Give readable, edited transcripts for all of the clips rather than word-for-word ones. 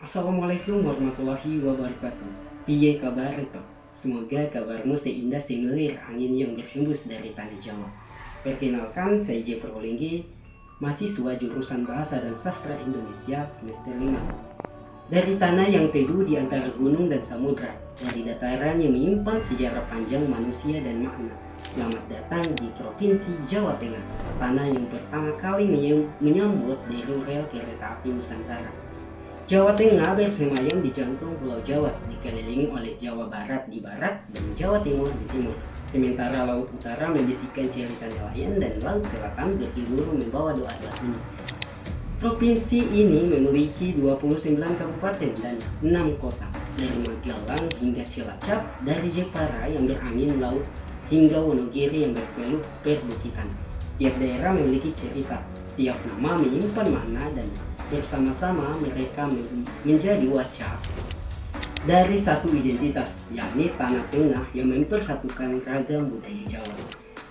Assalamualaikum warahmatullahi wabarakatuh. Piye kabar itu? Semoga kabarmu seindah semelir angin yang berhembus dari tanah Jawa. Perkenalkan, saya Jeffrey Olinggi, mahasiswa jurusan Bahasa dan Sastra Indonesia semester 5. Dari tanah yang teduh di antara gunung dan samudra, dari dataran yang menyimpan sejarah panjang manusia dan makna. Selamat datang di Provinsi Jawa Tengah, tanah yang pertama kali menyambut deru rel kereta api Nusantara. Jawa Tengah bersemayam di jantung Pulau Jawa, dikelilingi oleh Jawa Barat di barat dan Jawa Timur di timur. Sementara Laut Utara membisikkan cerita nelayan dan Laut Selatan bergemuruh membawa doa-doa sunyi. Provinsi ini memiliki 29 kabupaten dan 6 kota, dari Magelang hingga Cilacap, dari Jepara yang berangin laut hingga Wonogiri yang berpeluh perbukitan. Setiap daerah memiliki cerita, setiap nama menyimpan makna, dan bersama-sama mereka menjadi wajah dari satu identitas, yakni Tanah Tengah yang mempersatukan ragam budaya Jawa.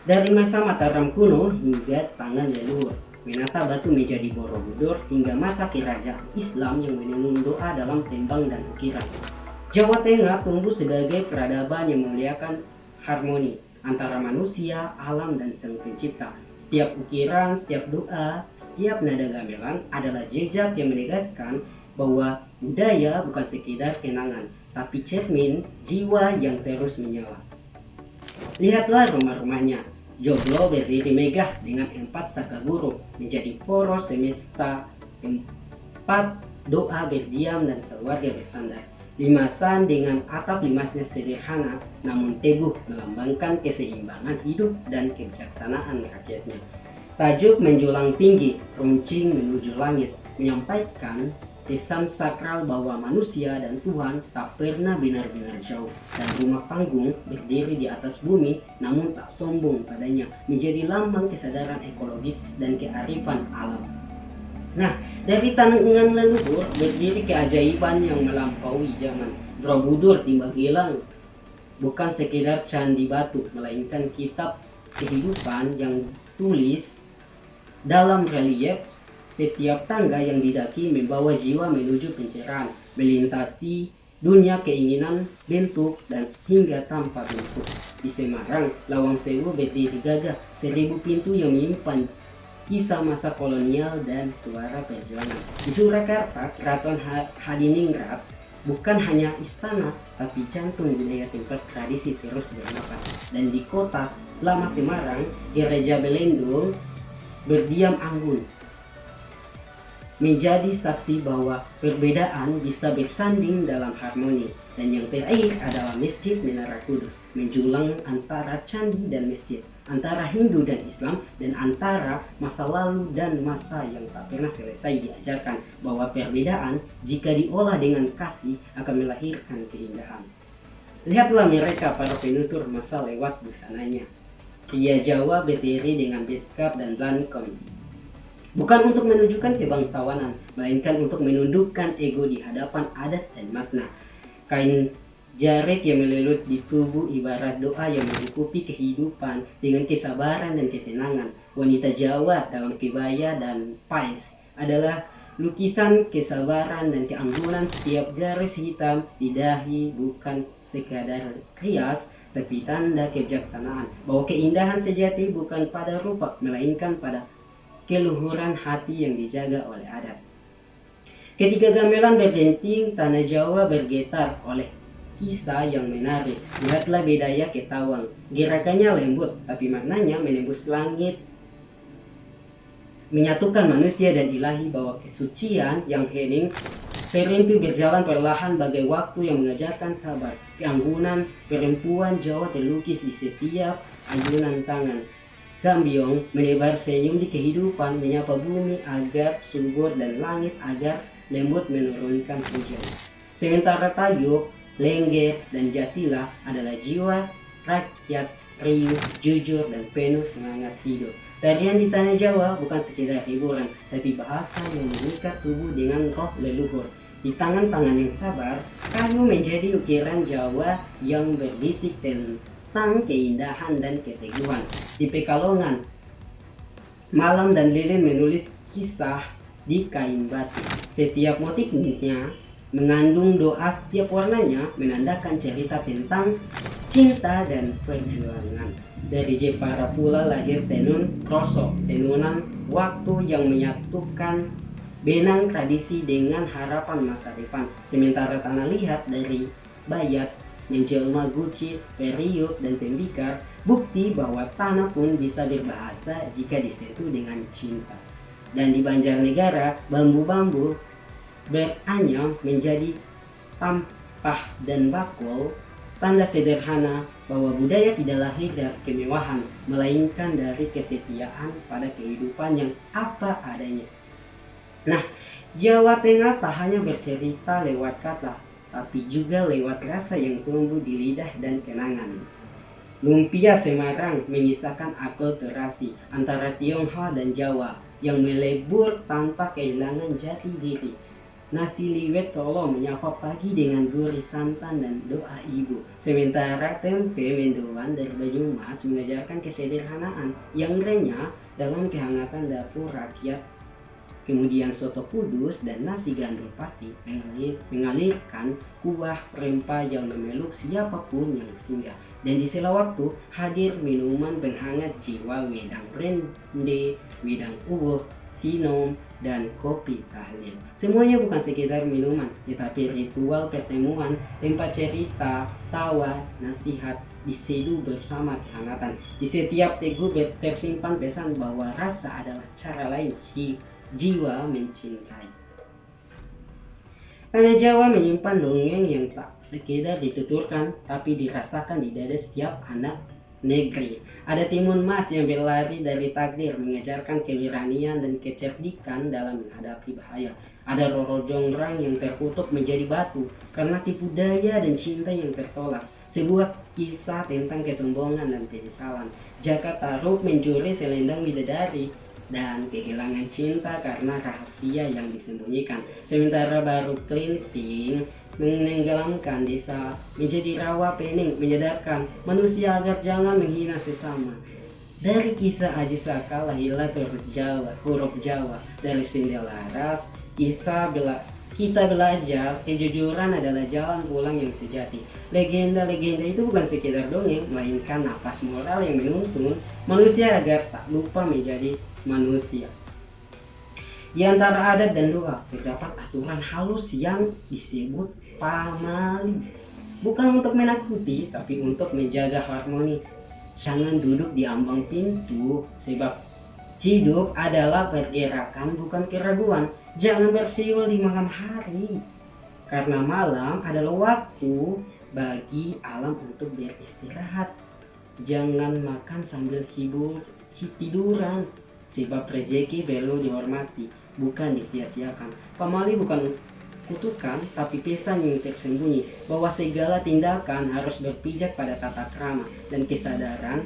Dari masa Mataram kuno hingga tangan leluhur, menata batu menjadi Borobudur, hingga masa kerajaan Islam yang menenun doa dalam tembang dan ukiran. Jawa Tengah tumbuh sebagai peradaban yang memuliakan harmoni antara manusia, alam, dan Sang Pencipta. Setiap ukiran, setiap doa, setiap nada gamelan adalah jejak yang menegaskan bahwa budaya bukan sekedar kenangan, tapi cermin jiwa yang terus menyala. Lihatlah rumah-rumahnya. Joglo berdiri megah dengan 4 sakaguru, menjadi poros semesta, 4 doa berdiam dan keluarga bersandar. Limasan dengan atap limasnya sederhana namun teguh, melambangkan keseimbangan hidup dan kebijaksanaan rakyatnya. Tajuk menjulang tinggi, runcing menuju langit, menyampaikan pesan sakral bahwa manusia dan Tuhan tak pernah benar-benar jauh, dan rumah panggung berdiri di atas bumi namun tak sombong padanya, menjadi lambang kesadaran ekologis dan kearifan alam. Nah, dari tangan leluhur berdiri keajaiban yang melampaui zaman. Borobudur di Magelang bukan sekedar candi batu, melainkan kitab kehidupan yang tulis dalam relief. Setiap tangga yang didaki membawa jiwa menuju pencerahan, melintasi dunia keinginan, bentuk, dan hingga tanpa bentuk. Di Semarang, Lawang Sewu berdiri gagah, 1000 pintu yang menyimpan kisah masa kolonial dan suara perjuangan. Di Surakarta, Keraton Hadiningrat bukan hanya istana, tapi jantung budaya tempat tradisi terus bernapas. Dan di kota lama Semarang, Gereja Belendung berdiam anggun, menjadi saksi bahwa perbedaan bisa bersanding dalam harmoni. Dan yang terakhir adalah Masjid Menara Kudus, menjulang antara candi dan masjid, antara Hindu dan Islam, dan antara masa lalu dan masa yang tak pernah selesai. Diajarkan bahwa perbedaan jika diolah dengan kasih akan melahirkan keindahan. Lihatlah mereka, para penutur masa lewat busananya. Pria Jawa berdiri dengan beskap dan lancome, bukan untuk menunjukkan kebangsawanan, melainkan untuk menundukkan ego di hadapan adat dan makna. Kain jarik yang melelut di tubuh ibarat doa yang melingkupi kehidupan dengan kesabaran dan ketenangan. Wanita Jawa dalam kebaya dan pais adalah lukisan kesabaran dan keanggunan. Setiap garis hitam di dahi bukan sekadar rias, tapi tanda kebijaksanaan, bahwa keindahan sejati bukan pada rupa, melainkan pada keluhuran hati yang dijaga oleh adat. Ketika gamelan berdenting, tanah Jawa bergetar oleh kisah yang menarik. Lihatlah Bedaya Ketawang, gerakannya lembut tapi maknanya menembus langit, menyatukan manusia dan ilahi, bahwa kesucian yang hening serimpi berjalan perlahan bagai waktu yang mengajarkan sabar. Keanggunan perempuan Jawa terlukis di setiap ayunan tangan. Gambiong menebar senyum di kehidupan, menyapa bumi agar subur dan langit agar lembut menurunkan hujan. Sementara tajuk Lengger dan Jatilah adalah jiwa rakyat riuh, jujur, dan penuh semangat hidup. Tarian di tanah Jawa bukan sekedar hiburan, tapi bahasa yang mengikat tubuh dengan roh leluhur. Di tangan-tangan yang sabar, kayu menjadi ukiran Jawa yang berbisik tentang keindahan dan keteguhan. Di Pekalongan, Malam dan Lilin menulis kisah di kain batik. Setiap motifnya mengandung doa setiap warnanya menandakan cerita tentang cinta dan perjuangan. Dari Jepara pula lahir tenun kroso, tenunan waktu yang menyatukan benang tradisi dengan harapan masa depan. Sementara tanah liat dari Bayat menjelma guci, periuk, dan tembikar, bukti bahwa tanah pun bisa berbahasa jika disentuh dengan cinta. Dan di Banjarnegara, bambu-bambu beranyam menjadi tampah dan bakul, tanda sederhana bahwa budaya tidak lahir dari kemewahan, melainkan dari kesetiaan pada kehidupan yang apa adanya. Nah, Jawa Tengah tak hanya bercerita lewat kata, tapi juga lewat rasa yang tumbuh di lidah dan kenangan. Lumpia Semarang mengisahkan akulturasi antara Tionghoa dan Jawa yang melebur tanpa kehilangan jati diri. Nasi liwet Solo menyapa pagi dengan gurih santan dan doa ibu. Sementara tempe mendoan dari Banyumas mengajarkan kesederhanaan yang renyah dalam kehangatan dapur rakyat. Kemudian soto kudus dan nasi gandul pati mengalirkan kuah rempah yang memeluk siapapun yang singgah. Dan di sela waktu hadir minuman penghangat jiwa, wedang rende, wedang uwuh, sinom, dan kopi tahlil. Semuanya bukan sekedar minuman, tetapi ritual pertemuan, tempat cerita, tawa, nasihat, diseduh bersama kehangatan. Di setiap teguk tersimpan pesan bahwa rasa adalah cara lain jiwa mencintai. Tanah Jawa menyimpan dongeng yang tak sekedar dituturkan, tapi dirasakan di dada setiap anak negeri. Ada timun mas yang berlari dari takdir, mengajarkan keberanian dan kecerdikan dalam menghadapi bahaya. Ada Roro Jonggrang yang terkutuk menjadi batu karena tipu daya dan cinta yang tertolak. Sebuah kisah tentang kesombongan dan penyesalan. Jaka Tarub mencuri selendang bidadari dan kehilangan cinta karena rahasia yang disembunyikan. Sementara Baru Kelinting menenggelamkan desa menjadi rawa pening, menyadarkan manusia agar jangan menghina sesama. Dari kisah Aji Saka lahirlah huruf Jawa. Dari Sindelaras kita belajar kejujuran adalah jalan pulang yang sejati. Legenda-legenda itu bukan sekedar dongeng, melainkan napas moral yang menuntun manusia agar tak lupa menjadi manusia. Di antara adat dan doa terdapat aturan halus yang disebut pamali. Bukan untuk menakuti, tapi untuk menjaga harmoni. Jangan duduk di ambang pintu, sebab hidup adalah pergerakan bukan keraguan. Jangan bersiul di malam hari, karena malam adalah waktu bagi alam untuk beristirahat. Jangan makan sambil tiduran, sebab rezeki perlu dihormati, bukan disia-siakan. Pamali bukan kutukan, tapi pesan yang tersembunyi bahwa segala tindakan harus berpijak pada tata krama dan kesadaran.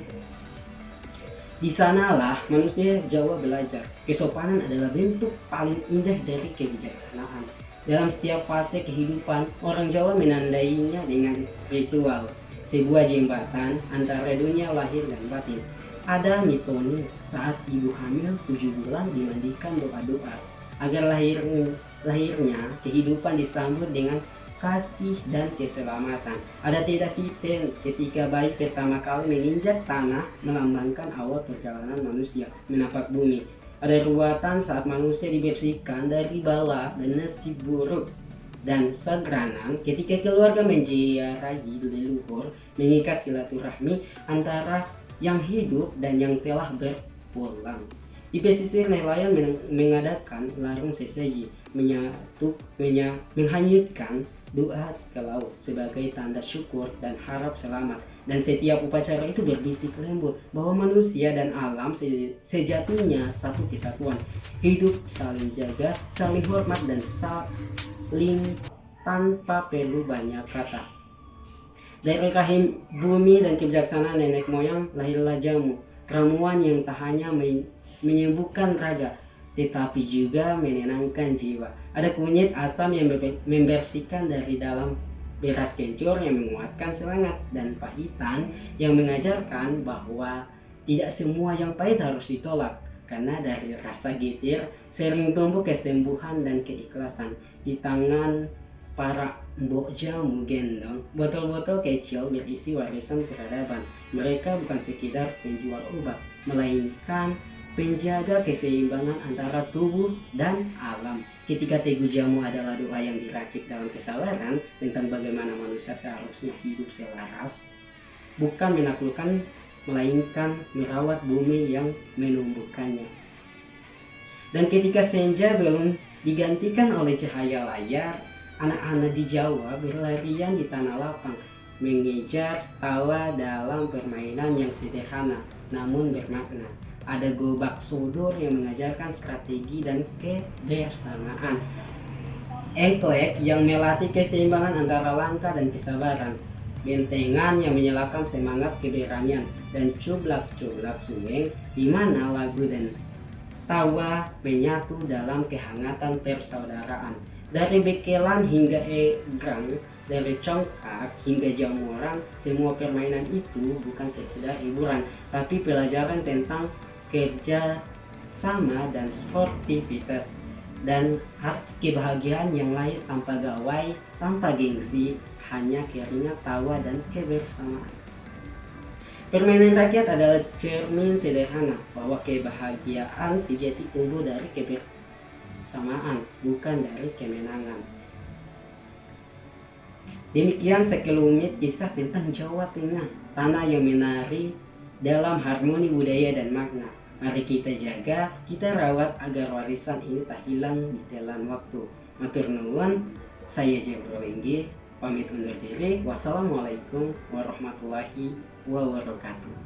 Di sanalah manusia Jawa belajar. Kesopanan adalah bentuk paling indah dari kebijaksanaan. Dalam setiap fase kehidupan, orang Jawa menandainya dengan ritual, sebuah jembatan antara dunia lahir dan batin. Ada mitoni saat ibu hamil 7 bulan dimandikan doa-doa agar lahirnya kehidupan disambut dengan kasih dan keselamatan. Ada tidak siten ketika bayi pertama kali menginjak tanah, melambangkan awal perjalanan manusia menapak bumi. Ada ruatan saat manusia dibersihkan dari bala dan nasib buruk. Dan sagranan ketika keluarga menziarahi leluhur, mengikat silaturahmi antara yang hidup dan yang telah berpulang. Di pesisir nelayan mengadakan larung sesaji, menghanyutkan doa ke laut sebagai tanda syukur dan harap selamat. Dan setiap upacara itu berbisik lembut bahwa manusia dan alam sejatinya satu kesatuan. Hidup saling jaga, saling hormat, dan saling tanpa perlu banyak kata. Dari rahim bumi dan kebijaksanaan nenek moyang lahirlah jamu, ramuan yang tak hanya menyembuhkan raga, tetapi juga menenangkan jiwa. Ada kunyit asam yang membersihkan dari dalam, beras kencur yang menguatkan semangat, dan pahitan yang mengajarkan bahwa tidak semua yang pahit harus ditolak, karena dari rasa getir sering tumbuh kesembuhan dan keikhlasan. Di tangan para mbok jamu gendong botol-botol kecil berisi warisan peradaban. Mereka bukan sekedar penjual obat, melainkan penjaga keseimbangan antara tubuh dan alam. Ketika Teguh Jamu adalah doa yang diracik dalam kesabaran tentang bagaimana manusia seharusnya hidup selaras, bukan menaklukkan, melainkan merawat bumi yang menumbuhkannya. Dan ketika senja belum digantikan oleh cahaya layar, anak-anak di Jawa berlarian di tanah lapang, mengejar tawa dalam permainan yang sederhana namun bermakna. Ada gobak sodor yang mengajarkan strategi dan kebersamaan. Engklek yang melatih keseimbangan antara langkah dan kesabaran. Bentengan yang menyalakan semangat keberanian. Dan cublak-cublak suweng di mana lagu dan tawa menyatu dalam kehangatan persaudaraan. Dari bekelan hingga egrang, dari congkak hingga jamuran, semua permainan itu bukan sekedar hiburan, tapi pelajaran tentang kerja sama dan sportivitas, dan arti kebahagiaan yang lahir tanpa gawai, tanpa gengsi, hanya keringat, tawa, dan kebersamaan. Permainan rakyat adalah cermin sederhana bahwa kebahagiaan sejati tumbuh dari kebersamaan, bukan dari kemenangan. Demikian sekelumit kisah tentang Jawa Tengah, tanah yang menari dalam harmoni budaya dan makna. Mari kita jaga, kita rawat agar warisan ini tak hilang di telan waktu. Matur nuwun, saya Jebro Lenggi, pamit undur diri. Wassalamualaikum warahmatullahi wabarakatuh.